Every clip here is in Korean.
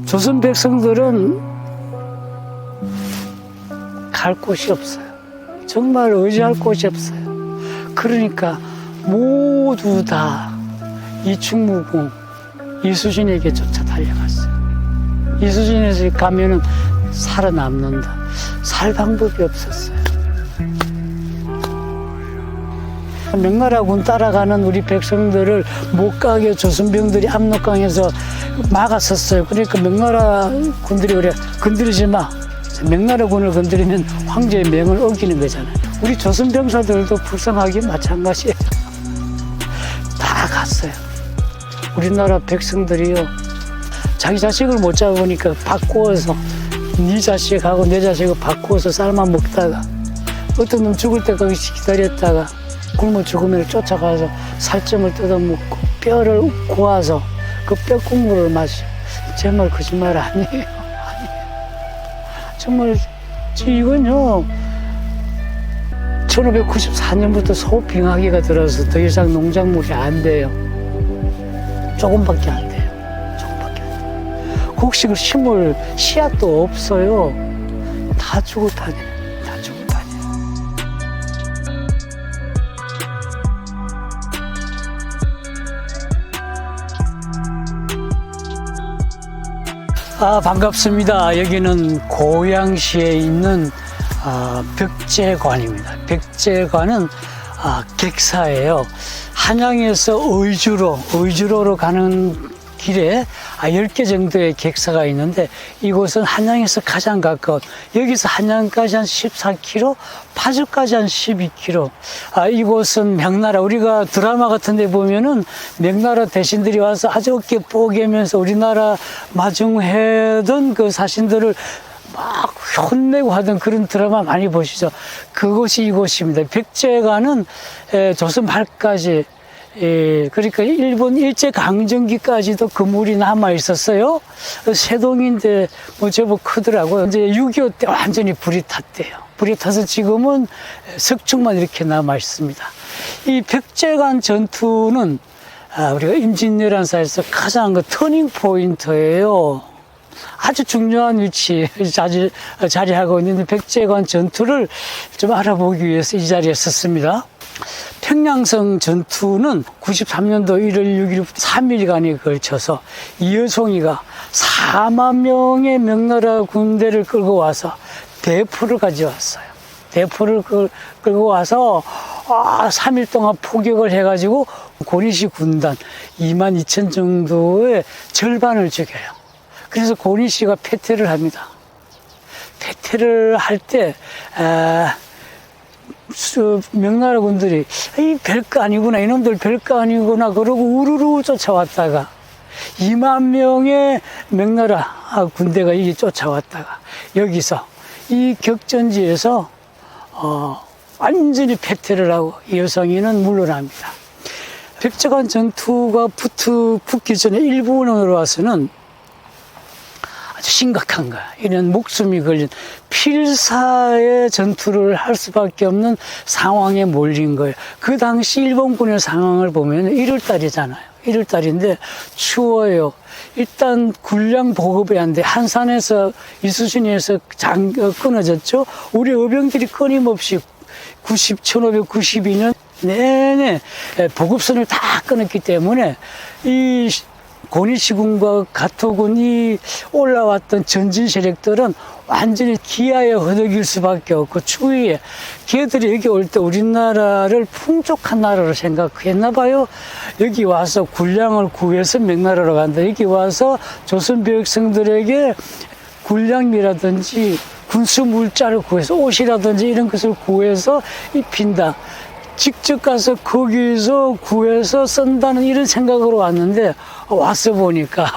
조선 백성들은 갈 곳이 없어요. 정말 의지할 곳이 없어요. 그러니까 모두 다 이충무공 이수진에게 쫓아 달려갔어요. 이수진에서 가면은 살아남는다. 살 방법이 없었어요. 명나라군 따라가는 우리 백성들을 못 가게 조선병들이 압록강에서 막았었어요. 그러니까 명나라 군들이 그래, 건드리지 마. 명나라군을 건드리면 황제의 명을 어기는 거잖아요. 우리 조선병사들도 불쌍하게 마찬가지예요. 다 갔어요. 우리나라 백성들이요, 자기 자식을 못 잡으니까 바꾸어서 네 자식하고 내 자식을 바꾸어서 삶아 먹다가 어떤 놈 죽을 때까지 기다렸다가 굶어 죽으면 쫓아가서 살점을 뜯어먹고 뼈를 고아서 그 뼈 국물을 마셔. 제 말 거짓말 아니에요. 아니에요. 정말 이건요, 1594년부터 소빙하기가 들어서 더 이상 농작물이 안 돼요. 조금밖에 안 돼요. 조금밖에 안 돼요. 곡식을 심을 씨앗도 없어요. 다 죽어 다녀요. 다 죽어 다녀요. 반갑습니다. 여기는 고양시에 있는 벽제관입니다. 벽제관은 객사예요. 한양에서 의주로로 가는 길에 10개 정도의 객사가 있는데 이곳은 한양에서 가장 가까운, 여기서 한양까지 한 14km, 파주까지 한 12km. 이곳은 명나라, 우리가 드라마 같은 데 보면은 명나라 대신들이 와서 아주 어깨 뽀개면서 우리나라 마중하던 그 사신들을 막 혼내고 하던 그런 드라마 많이 보시죠. 그곳이 이곳입니다. 벽제관은 조선 말까지, 그러니까 일본 일제강점기까지도 건물이 남아 있었어요. 세동인데 뭐 제법 크더라고요. 이제 6.25 때 완전히 불이 탔대요. 불이 타서 지금은 석축만 이렇게 남아 있습니다. 이 벽제관 전투는 우리가 임진왜란사에서 가장 그 터닝 포인트예요. 아주 중요한 위치에 자리하고 있는데 벽제관 전투를 좀 알아보기 위해서 이 자리에 섰습니다. 평양성 전투는 93년도 1월 6일 3일간에 걸쳐서 이여송이가 4만 명의 명나라 군대를 끌고 와서 대포를 가져왔어요. 대포를 끌고 와서 3일 동안 포격을 해가지고 고니시 군단 2만 2천 정도의 절반을 죽여요. 그래서 고니시가 패퇴를 합니다. 패퇴를 할 때 명나라 군들이 이 별거 아니구나, 이놈들 별거 아니구나 그러고 우르르 쫓아왔다가 2만 명의 명나라 군대가 이게 쫓아왔다가 여기서 이 격전지에서 완전히 패퇴를 하고 이여성이는 물러납니다. 벽제관 전투가 붙기 전에 일본으로 와서는 아주 심각한 거야. 이런 목숨이 걸린 필사의 전투를 할 수밖에 없는 상황에 몰린 거예요. 그 당시 일본군의 상황을 보면 1월달이잖아요. 1월달인데 추워요. 일단 군량 보급이 안 돼. 한산에서 이수진에서 끊어졌죠. 우리 의병들이 끊임없이 1592년 내내 보급선을 다 끊었기 때문에 이 고니시군과 가토군이 올라왔던 전진 세력들은 완전히 기아에 허덕일 수밖에 없고 추위에 걔들이 여기 올 때 우리나라를 풍족한 나라로 생각했나 봐요. 여기 와서 군량을 구해서 명나라로 간다. 여기 와서 조선 백성들에게 군량이라든지 군수 물자를 구해서 옷이라든지 이런 것을 구해서 입힌다. 직접 가서 거기서 구해서 쓴다는 이런 생각으로 왔는데 와서 보니까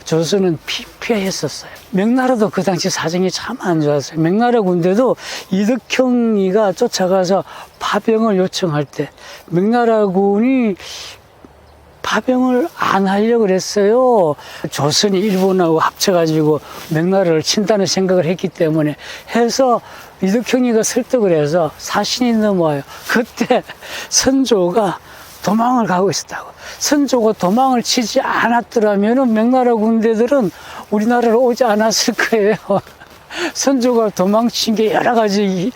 조선은 피폐했었어요. 명나라도 그 당시 사정이 참 안 좋았어요. 명나라 군대도 이덕형이가 쫓아가서 파병을 요청할 때 명나라군이 파병을 안 하려고 그랬어요. 조선이 일본하고 합쳐가지고 명나라를 친다는 생각을 했기 때문에 해서 이덕형이가 설득을 해서 사신이 넘어와요. 그때 선조가 도망을 가고 있었다고. 선조가 도망을 치지 않았더라면 명나라 군대들은 우리나라로 오지 않았을 거예요. 선조가 도망친 게 여러 가지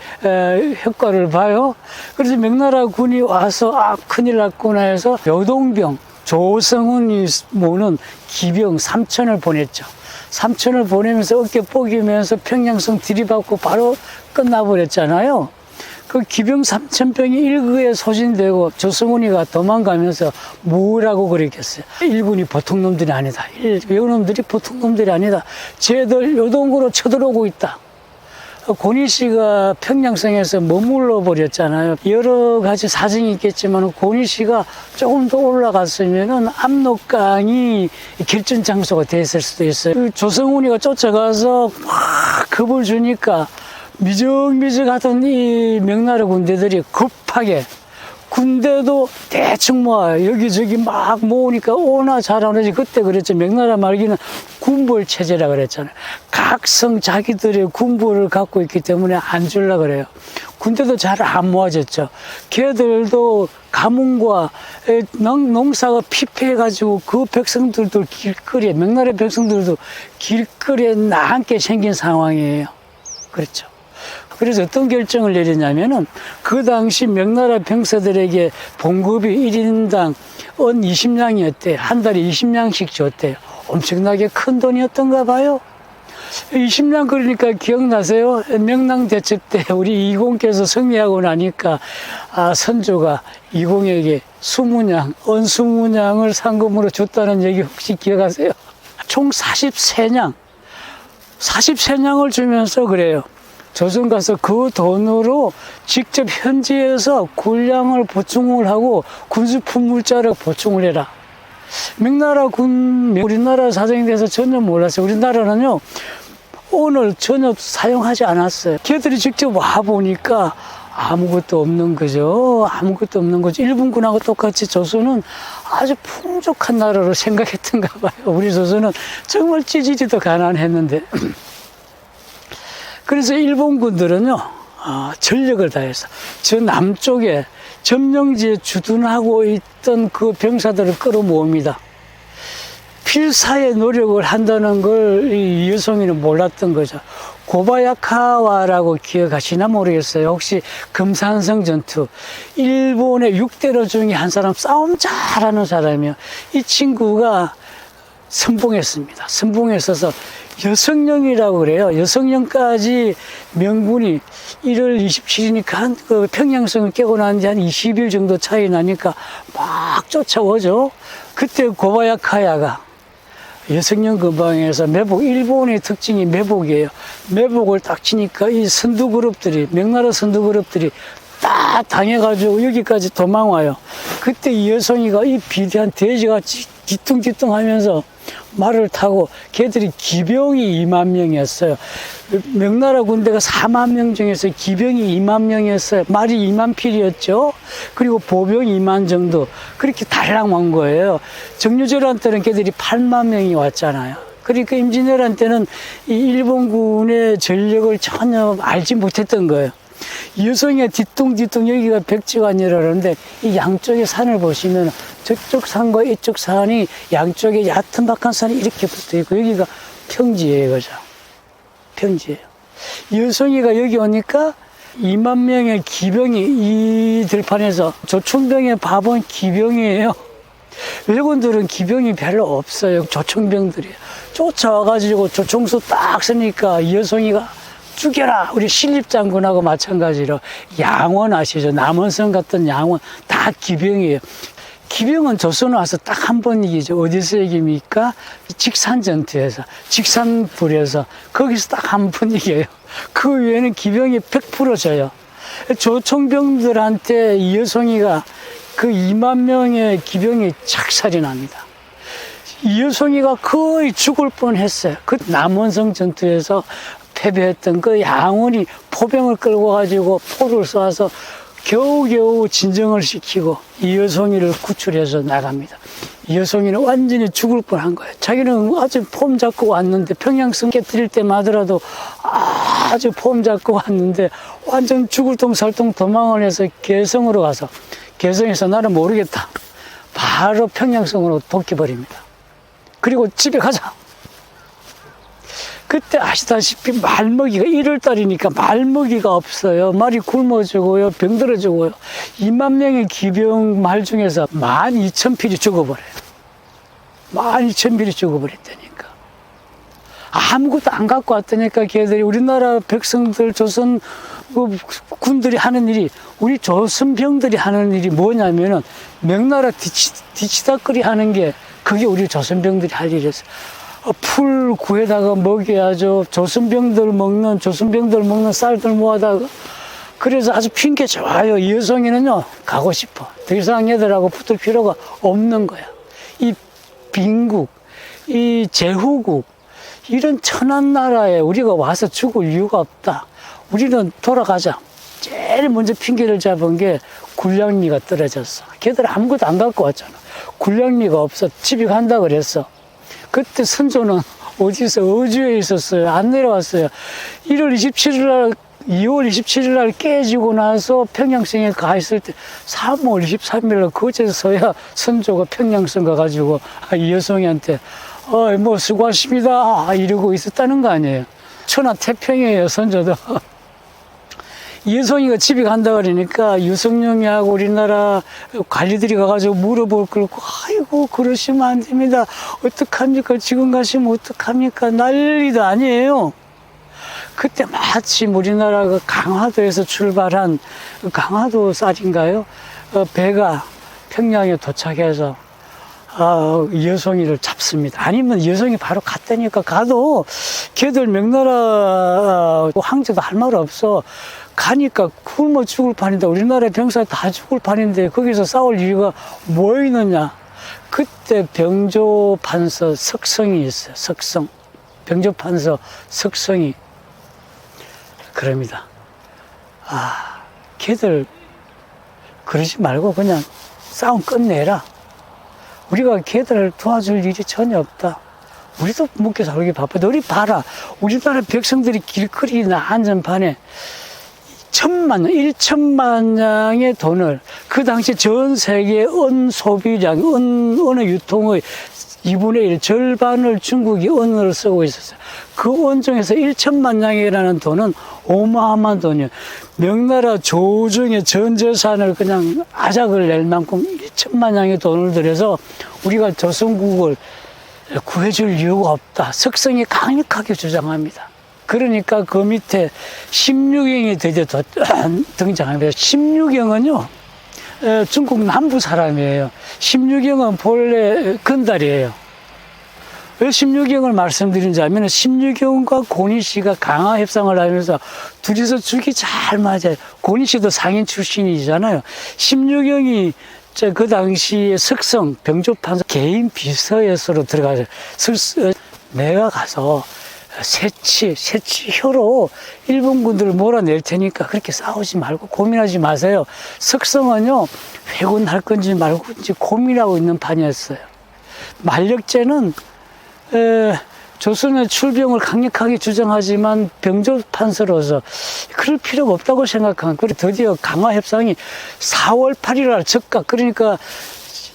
효과를 봐요. 그래서 명나라 군이 와서 큰일 났구나 해서 요동병, 조성훈이 모는 기병 3천을 보냈죠. 3천을 보내면서 어깨 뽀기면서 평양성 들이받고 바로 끝나버렸잖아요. 그 기병 3,000병이 일거에 소진되고 조성훈이가 도망가면서 뭐라고 그랬겠어요? 일군이 보통 놈들이 아니다. 외놈들이 보통 놈들이 아니다. 쟤들 요동구로 쳐들어오고 있다. 고니 씨가 평양성에서 머물러 버렸잖아요. 여러 가지 사정이 있겠지만 고니 씨가 조금 더 올라갔으면은 압록강이 결전 장소가 됐을 수도 있어요. 그 조성훈이가 쫓아가서 막 겁을 주니까 미적미적 하던 이 명나라 군대들이 급하게 군대도 대충 모아요. 여기저기 막 모으니까 오나 잘하는지 그때 그랬죠. 명나라 말기는 군벌 체제라 그랬잖아요. 각 성 자기들의 군벌을 갖고 있기 때문에 안 줄라 그래요. 군대도 잘 안 모아졌죠. 걔들도 가뭄과 농사가 피폐해가지고 그 백성들도 길거리에, 명나라 백성들도 길거리에 나앉게 생긴 상황이에요. 그렇죠. 그래서 어떤 결정을 내렸냐면은 그 당시 명나라 병사들에게 봉급이 1인당 은 20냥이었대요. 한 달에 20냥씩 줬대요. 엄청나게 큰 돈이었던가 봐요. 20냥 그러니까 기억나세요? 명랑대첩 때 우리 이공께서 승리하고 나니까 선조가 이공에게 20냥, 은 20냥을 상금으로 줬다는 얘기 혹시 기억하세요? 총 43냥을 주면서 그래요. 조선 가서 그 돈으로 직접 현지에서 군량을 보충을 하고 군수품물자를 보충을 해라. 명나라 우리나라 사정에 대해서 전혀 몰랐어요. 우리나라는요, 오늘 전혀 사용하지 않았어요. 걔들이 직접 와보니까 아무것도 없는 거죠. 아무것도 없는 거죠. 일본군하고 똑같이 조선은 아주 풍족한 나라로 생각했던가 봐요. 우리 조선은 정말 찌질이도 가난했는데. 그래서 일본군들은요, 전력을 다해서 저 남쪽에 점령지에 주둔하고 있던 그 병사들을 끌어모읍니다. 필사의 노력을 한다는 걸 이 여성이는 몰랐던 거죠. 고바야카와라고 기억하시나 모르겠어요. 혹시 금산성 전투, 일본의 6대로 중에 한 사람, 싸움 잘하는 사람이요. 이 친구가 선봉했습니다. 선봉했어서 여성령이라고 그래요. 여성령까지 명군이 1월 27일이니까 그 평양성을 깨고 난 지 한 20일 정도 차이 나니까 막 쫓아오죠. 그때 고바야카야가 여성령 근방에서 매복, 일본의 특징이 매복이에요. 매복을 딱 치니까 이 선두 그룹들이, 명나라 선두 그룹들이 딱 당해가지고 여기까지 도망와요. 그때 이 여성이가 이 비대한 돼지같이 뒤뚱뒤뚱 하면서 말을 타고 걔들이 기병이 2만 명이었어요. 명나라 군대가 4만 명 중에서 기병이 2만 명이었어요. 말이 2만 필이었죠. 그리고 보병이 2만 정도. 그렇게 달랑 온 거예요. 정유절한테는 걔들이 8만 명이 왔잖아요. 그러니까 임진왜란 이 일본군의 전력을 전혀 알지 못했던 거예요. 여성의 뒤뚱뒤뚱 여기가 백지관이라는데 이 양쪽의 산을 보시면 저쪽 산과 이쪽 산이 양쪽에 얕은 박한 산이 이렇게 붙어 있고 여기가 평지예요, 그죠? 평지예요. 여성이가 여기 오니까 2만 명의 기병이 이 들판에서 조총병의 밥은 기병이에요. 외군들은 기병이 별로 없어요. 조총병들이에요. 쫓아와가지고 조총수 딱 쓰니까 여성이가 죽여라! 우리 신립장군하고 마찬가지로 양원 아시죠? 남원성 같은 양원 다 기병이에요. 기병은 조선 와서 딱 한 번 이기죠. 어디서 이깁니까? 직산전투에서, 직산불에서 거기서 딱 한 번 이겨요. 그 외에는 기병이 100% 져요. 조총병들한테 이 여성이가 그 2만 명의 기병이 착살이 납니다. 이 여성이가 거의 죽을 뻔했어요. 그 남원성 전투에서 패배했던 그 양원이 포병을 끌고 가지고 포를 쏴서 겨우겨우 진정을 시키고 이 여성이를 구출해서 나갑니다. 이 여성이는 완전히 죽을 뻔한 거예요. 자기는 아주 폼 잡고 왔는데 평양성 깨뜨릴 때만 하더라도 아주 폼 잡고 왔는데 완전 죽을 똥 살똥 도망을 해서 개성으로 가서 개성에서 나는 모르겠다. 바로 평양성으로 돕겨버립니다. 그리고 집에 가자. 그때 아시다시피 말먹이가 1월달이니까 말먹이가 없어요. 말이 굶어 죽어요. 병들어 죽어요. 2만 명의 기병 말 중에서 12,000필이 죽어버려요. 12,000필이 죽어버렸다니까. 아무것도 안 갖고 왔다니까. 걔들이 우리나라 백성들 조선 군들이 하는 일이, 우리 조선병들이 하는 일이 뭐냐면은 명나라 뒤치다거리 하는 게 그게 우리 조선병들이 할 일이었어요. 풀 구해다가 먹여야죠. 조선병들 먹는 쌀들 모아다가. 그래서 아주 핑계 좋아요. 이 여성이는요, 가고 싶어. 더 이상 얘들하고 붙을 필요가 없는 거야. 이 빈국, 이 제후국, 이런 천한 나라에 우리가 와서 죽을 이유가 없다. 우리는 돌아가자. 제일 먼저 핑계를 잡은 게 군량미가 떨어졌어. 걔들 아무것도 안 갖고 왔잖아. 군량미가 없어. 집에 간다 그랬어. 그때 선조는 어디서 어주에 있었어요. 안 내려왔어요. 2월 27일 날 깨지고 나서 평양성에 가 있을 때 3월 23일 날 그제서야 선조가 평양성 가가지고 이 여성한테 뭐 수고하십니다 이러고 있었다는 거 아니에요. 천하태평이에요. 선조도. 이여성이가 집에 간다 그러니까 유성룡이하고 우리나라 관리들이 가가지고 물어볼 걸, 아이고 그러시면 안 됩니다. 어떡합니까? 지금 가시면 어떡합니까? 난리도 아니에요. 그때 마침 우리나라가 강화도에서 출발한 강화도 쌀인가요? 배가 평양에 도착해서 여성이를 잡습니다. 아니면 여성이 바로 갔다니까. 가도 걔들 명나라 황제도 할 말 없어. 가니까 굶어 죽을 판인데, 우리나라 병사 다 죽을 판인데 거기서 싸울 이유가 뭐 있느냐. 그때 병조판서 석성이 있어요. 석성. 병조판서 석성이 그럽니다. 걔들 그러지 말고 그냥 싸움 끝내라. 우리가 걔들을 도와줄 일이 전혀 없다. 우리도 먹고 살기 바쁜데, 우리 봐라. 우리나라 백성들이 길거리나 한전판에 1천만 양의 돈을, 그 당시 전 세계 은 소비량, 은의 유통의 2분의 1, 절반을 중국이 은으로 쓰고 있었어요. 그 은 중에서 1천만 양이라는 돈은 어마어마한 돈이에요. 명나라 조정의 전 재산을 그냥 아작을 낼 만큼 1천만 양의 돈을 들여서 우리가 조선국을 구해줄 이유가 없다. 석성이 강력하게 주장합니다. 그러니까 그 밑에 16경이 드디어 등장합니다. 16경은요, 중국 남부 사람이에요. 16경은 본래 건달이에요. 왜 16경을 말씀드리는지 하면, 16경과 고니씨가 강화 협상을 하면서 둘이서 죽이 잘 맞아요. 고니씨도 상인 출신이잖아요. 16경이 그 당시에 석성, 병조판서 개인 비서에서로 들어가서 내가 가서 새치효로 일본군들을 몰아낼 테니까 그렇게 싸우지 말고 고민하지 마세요. 석성은요, 회군할 건지 말건지 고민하고 있는 판이었어요. 만력제는 조선의 출병을 강력하게 주장하지만 병조판서로서 그럴 필요가 없다고 생각한. 그래 드디어 강화협상이 4월 8일 날 즉각, 그러니까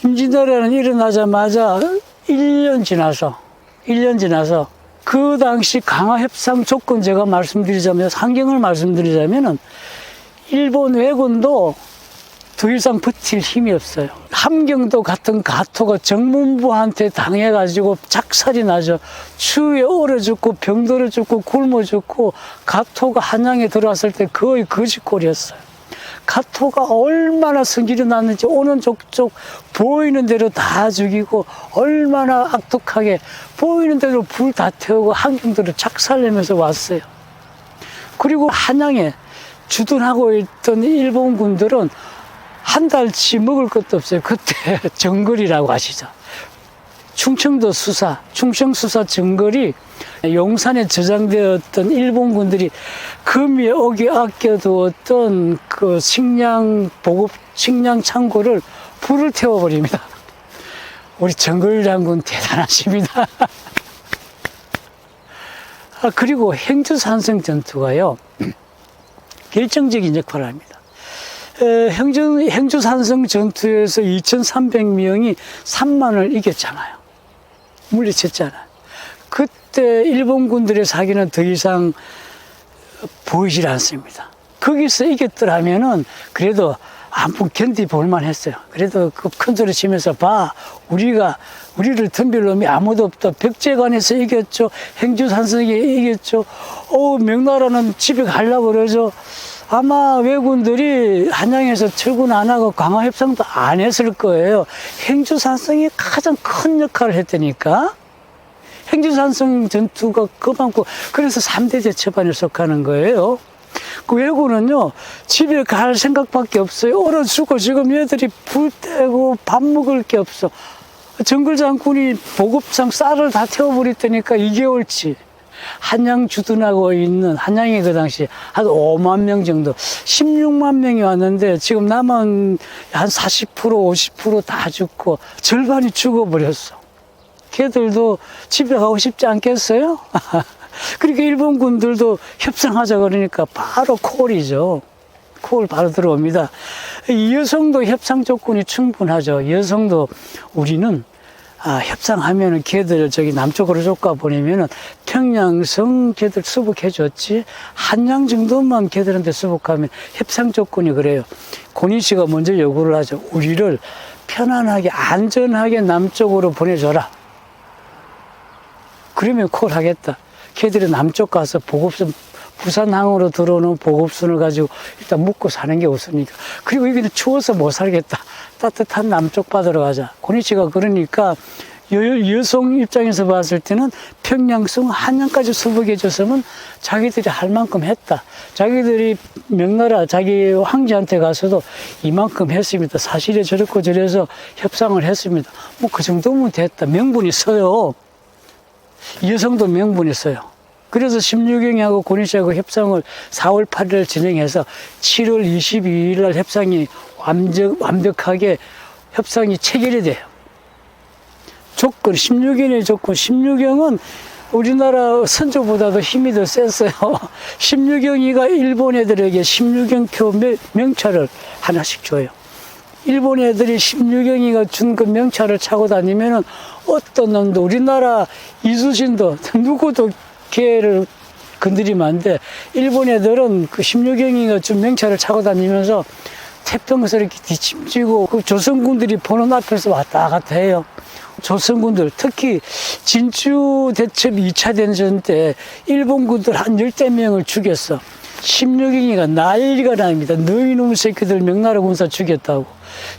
임진왜란은 일어나자마자 1년 지나서 그 당시 강화협상 조건 제가 말씀드리자면, 상경을 말씀드리자면은 일본 왜군도 더 이상 버틸 힘이 없어요. 함경도 같은 가토가 정문부한테 당해가지고 작살이 나죠. 추위에 얼어 죽고 병들어 죽고 굶어 죽고, 가토가 한양에 들어왔을 때 거의 거지꼴이었어요. 가토가 얼마나 성질이 났는지 오는 족족 보이는 대로 다 죽이고, 얼마나 악독하게 보이는 대로 불 다 태우고 함경도를 작살내면서 왔어요. 그리고 한양에 주둔하고 있던 일본 군들은 한 달치 먹을 것도 없어요. 그때 정글이라고 아시죠? 충청수사 정글이 용산에 저장되었던 일본군들이 금이 오기 아껴두었던 그 식량 창고를 불을 태워버립니다. 우리 정글 장군 대단하십니다. 그리고 행주산성 전투가요, 결정적인 역할을 합니다. 행주산성 전투에서 2,300명이 3만을 이겼잖아요. 물리쳤잖아요. 그때 일본군들의 사기는 더 이상 보이질 않습니다. 거기서 이겼더라면은 그래도 한번 견디볼만 했어요. 그래도 그 큰 소리 치면서 봐, 우리를 덤빌 놈이 아무도 없다. 백제관에서 이겼죠. 행주산성에 이겼죠. 명나라는 집에 가려고 그러죠. 아마 왜군들이 한양에서 철군 안 하고 강화 협상도 안 했을 거예요. 행주산성이 가장 큰 역할을 했다니까. 행주산성 전투가 그만큼, 그래서 3대 대첩안에 속하는 거예요. 그 왜군은요, 집에 갈 생각밖에 없어요. 얼어 죽고 지금 얘들이 불 떼고 밥 먹을 게 없어. 정글장군이 보급상 쌀을 다 태워버렸다니까 2개월치. 한양 주둔하고 있는, 한양이 그 당시 한 5만 명 정도, 16만 명이 왔는데 지금 남은 한 40%, 50%다 죽고 절반이 죽어버렸어. 걔들도 집에 가고 싶지 않겠어요? 그러니까 일본군들도 협상하자 그러니까 바로 콜이죠. 콜 바로 들어옵니다. 여성도 협상 조건이 충분하죠. 여성도 우리는 협상하면은 걔들 저기 남쪽으로 쫓가 보내면은 평양성 걔들 수복해줬지 한양 정도만 걔들한테 수복하면 협상 조건이 그래요. 고니시가 먼저 요구를 하죠. 우리를 편안하게 안전하게 남쪽으로 보내줘라. 그러면 콜 하겠다. 걔들이 남쪽 가서 보급선, 부산항으로 들어오는 보급선을 가지고 일단 묵고 사는 게 우선이니까. 그리고 여기는 추워서 못 살겠다. 따뜻한 남쪽 받으러 가자. 고니치가 그러니까 여성 입장에서 봤을 때는 평양성 한양까지 수복해줬으면 자기들이 할 만큼 했다. 자기들이 명나라 자기 황제한테 가서도 이만큼 했습니다. 사실에 저렇고 저래서 협상을 했습니다. 뭐 그 정도면 됐다. 명분이 써요. 여성도 명분이 써요. 그래서 심유경하고 고니시하고 협상을 4월 8일 진행해서 7월 22일 날 협상이 완벽하게 협상이 체결이 돼요. 조건, 심유경의 조건, 심유경은 우리나라 선조보다도 힘이 더 셌어요. 심유경이가 일본 애들에게 심유경표 명찰을 하나씩 줘요. 일본 애들이 심유경이가 준 그 명찰을 차고 다니면은 어떤 놈도 우리나라 이수신도 누구도 걔를 건드리면 안 돼. 일본 애들은 그 심유경이가 준 명찰을 차고 다니면서 태평에서 이렇게 뒤침지고 그 조선군들이 보는 앞에서 왔다 갔다 해요. 조선군들, 특히 진주 대첩 2차 대전 때 일본군들 한 10대 명을 죽였어. 심유경이가 난리가 납니다. 너희 놈 새끼들 명나라 군사 죽였다고.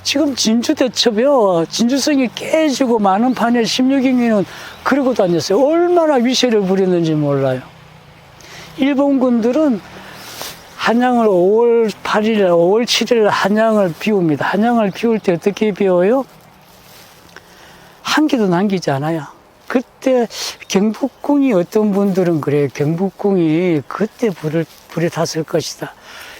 지금 진주 대첩이요. 진주성이 깨지고 많은 판에 심유경이는 그러고 다녔어요. 얼마나 위세를 부렸는지 몰라요. 일본군들은 한양을 5월 8일, 5월 7일 한양을 비웁니다. 한양을 비울 때 어떻게 비워요? 한 개도 남기지 않아요. 그때 경복궁이 어떤 분들은 그래요. 경복궁이 그때 불에 탔을 것이다.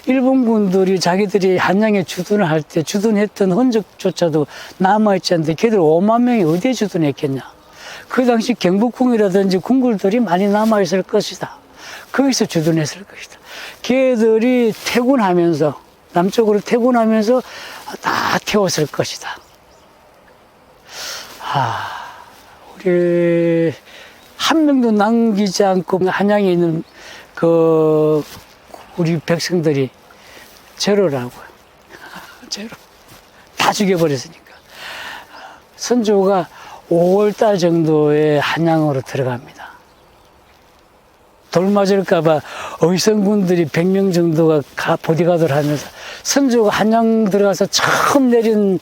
일본군들이 자기들이 한양에 주둔을 할 때 주둔했던 흔적조차도 남아있지 않는데 걔들 5만 명이 어디에 주둔했겠냐. 그 당시 경복궁이라든지 궁궐들이 많이 남아있을 것이다. 거기서 주둔했을 것이다. 걔들이 퇴군하면서 남쪽으로 퇴군하면서 다 태웠을 것이다. 우리 한 명도 남기지 않고 한양에 있는 그 우리 백성들이 제로라고요. 제로. 다 죽여버렸으니까. 선조가 5월달 정도에 한양으로 들어갑니다. 돌 맞을까봐 의성군들이 100명 정도가 보디가드를 하면서 선조가 한양 들어가서 처음 내린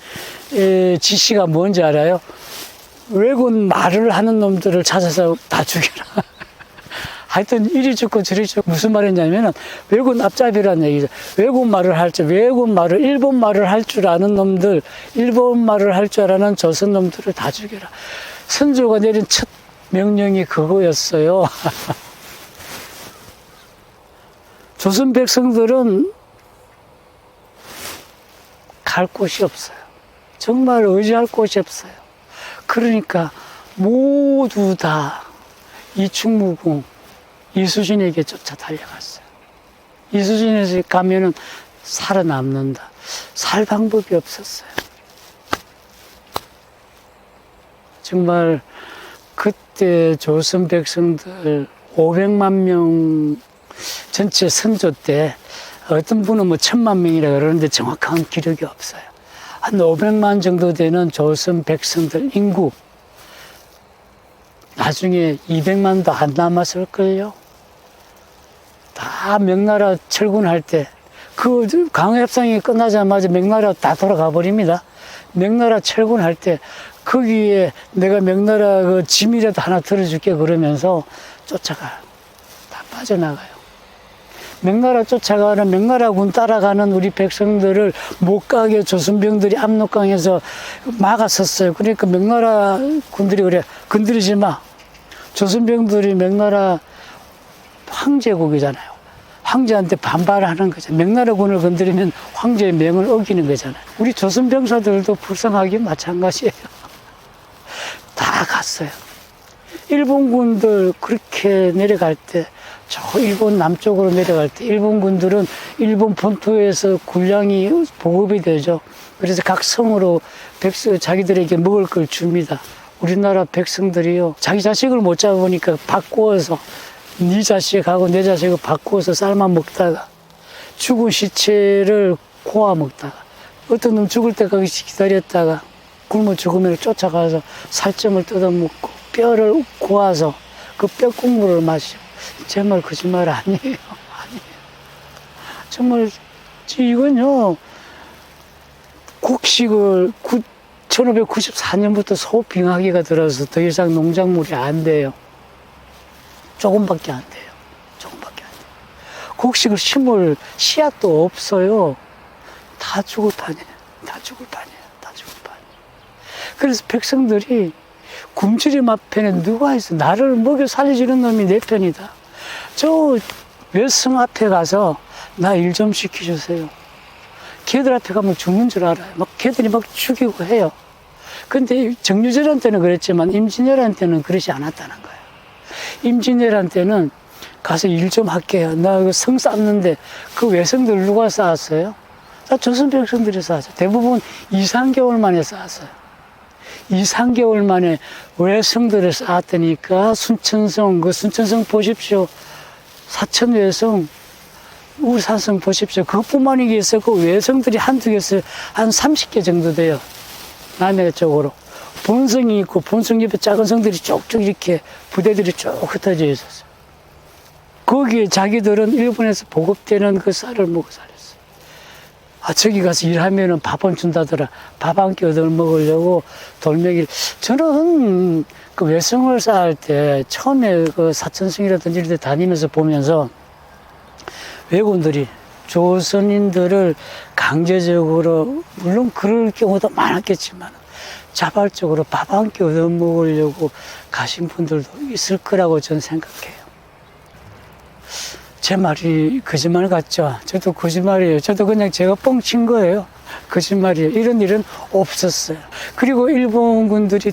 지시가 뭔지 알아요? 왜군 말을 하는 놈들을 찾아서 다 죽여라. 하여튼 이리 죽고 저리 죽고 무슨 말이냐면은 왜군 앞잡이라는 얘기죠. 왜군 말을 일본 말을 할 줄 아는 놈들, 일본 말을 할 줄 아는 조선 놈들을 다 죽여라. 선조가 내린 첫 명령이 그거였어요. 조선 백성들은 갈 곳이 없어요. 정말 의지할 곳이 없어요. 그러니까 모두 다 이충무궁, 이수진에게 쫓아 달려갔어요. 이수진에서 가면은 살아남는다. 살 방법이 없었어요. 정말 그때 조선 백성들 500만 명 전체 선조 때 어떤 분은 뭐 1000만 명이라 그러는데 정확한 기록이 없어요. 한 500만 정도 되는 조선 백성들 인구 나중에 200만도 안 남았을걸요. 다 명나라 철군할 때 그 강화협상이 끝나자마자 명나라 다 돌아가 버립니다. 명나라 철군할 때 거기에 내가 명나라 그 짐이라도 하나 들어줄게 그러면서 쫓아가요. 다 빠져나가요. 명나라 쫓아가는 명나라군 따라가는 우리 백성들을 못 가게 조선병들이 압록강에서 막았었어요. 그러니까 명나라 군들이 그래, 건드리지 마. 조선병들이 명나라 황제국이잖아요. 황제한테 반발하는 거죠. 명나라군을 건드리면 황제의 명을 어기는 거잖아요. 우리 조선 병사들도 불쌍하게 마찬가지예요. 다 갔어요. 일본군들 그렇게 내려갈 때, 저 일본 남쪽으로 내려갈 때 일본군들은 일본 본토에서 군량이 보급이 되죠. 그래서 각 성으로 자기들에게 먹을 걸 줍니다. 우리나라 백성들이요, 자기 자식을 못 잡으니까 바꾸어서 네 자식하고 내 자식을 바꾸어서 삶아 먹다가 죽은 시체를 고아 먹다가 어떤 놈 죽을 때까지 기다렸다가 굶어 죽으면 쫓아가서 살점을 뜯어먹고 뼈를 고아서 그 뼈 국물을 마시고. 제 말 거짓말 아니에요. 아니에요. 정말 이건요, 곡식을 1594년부터 소빙하기가 들어서 더 이상 농작물이 안 돼요. 조금밖에 안 돼요. 조금밖에 안 돼요. 곡식을 심을 씨앗도 없어요. 다 죽을 판이에요. 다 죽을 판이에요. 다 죽을 판이에요. 그래서 백성들이 굶주림 앞에는 누가 있어? 나를 먹여 살려주는 놈이 내 편이다. 저 외성 앞에 가서 나 일 좀 시켜주세요. 걔들 앞에 가면 죽는 줄 알아요. 막 걔들이 막 죽이고 해요. 근데 정유절한테는 그랬지만 임진왜란때는 그러지 않았다는 거예요. 임진왜란때는 가서 일 좀 할게요. 나 성 쌓는데 그 외성들 누가 쌓았어요? 다 조선 백성들이 쌓았어요. 대부분 2, 3개월 만에 쌓았어요. 2, 3개월 만에 외성들을 쌓았다니까. 순천성, 그 순천성 보십시오. 사천 외성, 울산성 보십시오. 그것뿐만 아니겠어요. 그 외성들이 한두 개 있어요. 한 30개 정도 돼요. 남해 쪽으로. 본성이 있고, 본성 옆에 작은 성들이 쭉쭉 이렇게 부대들이 쭉 흩어져 있었어요. 거기에 자기들은 일본에서 보급되는 그 쌀을 먹고 살았어요. 아, 저기 가서 일하면은 밥은 준다더라. 밥 한 끼 얻어 먹으려고 돌멩이를. 저는 그 외성을 쌓을 때 처음에 그 사천성이라든지 이런 데 다니면서 보면서 외국인들이 조선인들을 강제적으로, 물론 그럴 경우도 많았겠지만 자발적으로 밥 한 끼 얻어 먹으려고 가신 분들도 있을 거라고 저는 생각해요. 제 말이 거짓말 같죠? 저도 거짓말이에요. 저도 그냥 제가 뻥친 거예요. 거짓말이에요. 이런 일은 없었어요. 그리고 일본군들이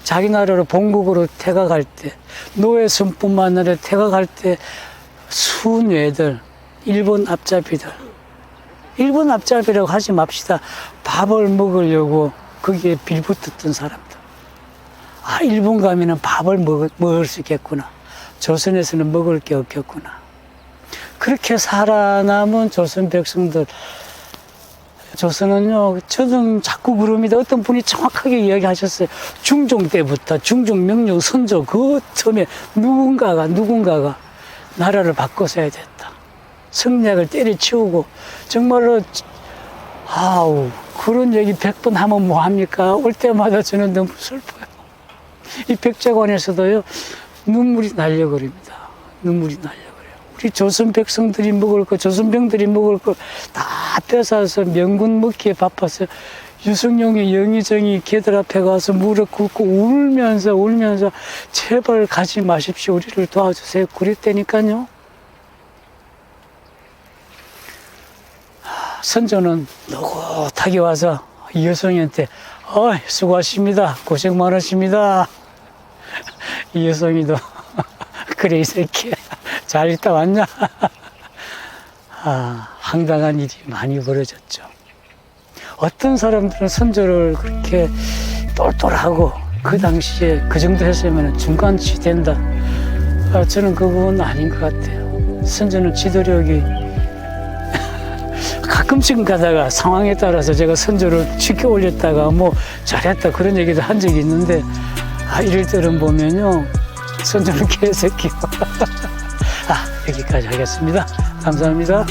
자기 나라로 본국으로 퇴각할 때, 노예선뿐만 아니라 퇴각할 때 순회들, 일본 앞잡이들, 일본 앞잡이라고 하지 맙시다. 밥을 먹으려고 거기에 빌붙었던 사람들. 아, 일본 가면은 밥을 먹을 수 있겠구나. 조선에서는 먹을 게 없겠구나. 그렇게 살아남은 조선 백성들. 조선은요, 저는 자꾸 그럽니다. 어떤 분이 정확하게 이야기하셨어요. 중종 때부터, 중종 명령 선조, 그 처음에 누군가가 나라를 바꿔서야 됐다. 성략을 때려치우고, 정말로, 아우, 그런 얘기 100번 하면 뭐합니까? 올 때마다 저는 너무 슬퍼요. 이 백제관에서도요, 눈물이 날려버립니다. 눈물이 날려버려요. 우리 조선 백성들이 먹을 거, 조선병들이 먹을 걸 다 뺏어서 명군 먹기에 바빠서 유승용이 영의정이 걔들 앞에 가서 무릎 꿇고 울면서 제발 가지 마십시오. 우리를 도와주세요. 그랬다니까요. 선조는 노긋하게 와서 이여성이한테 수고하십니다. 고생 많으십니다. 이여성이도 그래 이 새끼야 잘 있다 왔냐. 황당한 일이 많이 벌어졌죠. 어떤 사람들은 선조를 그렇게 똘똘하고 그 당시에 그 정도 했으면 중간치 된다. 저는 그 부분은 아닌 것 같아요. 선조는 지도력이 가끔씩 가다가 상황에 따라서 제가 선조를 쉽게 올렸다가 뭐 잘했다 그런 얘기도 한 적이 있는데 이럴 때는 보면요 선조는 개새끼요. 여기까지 하겠습니다. 감사합니다.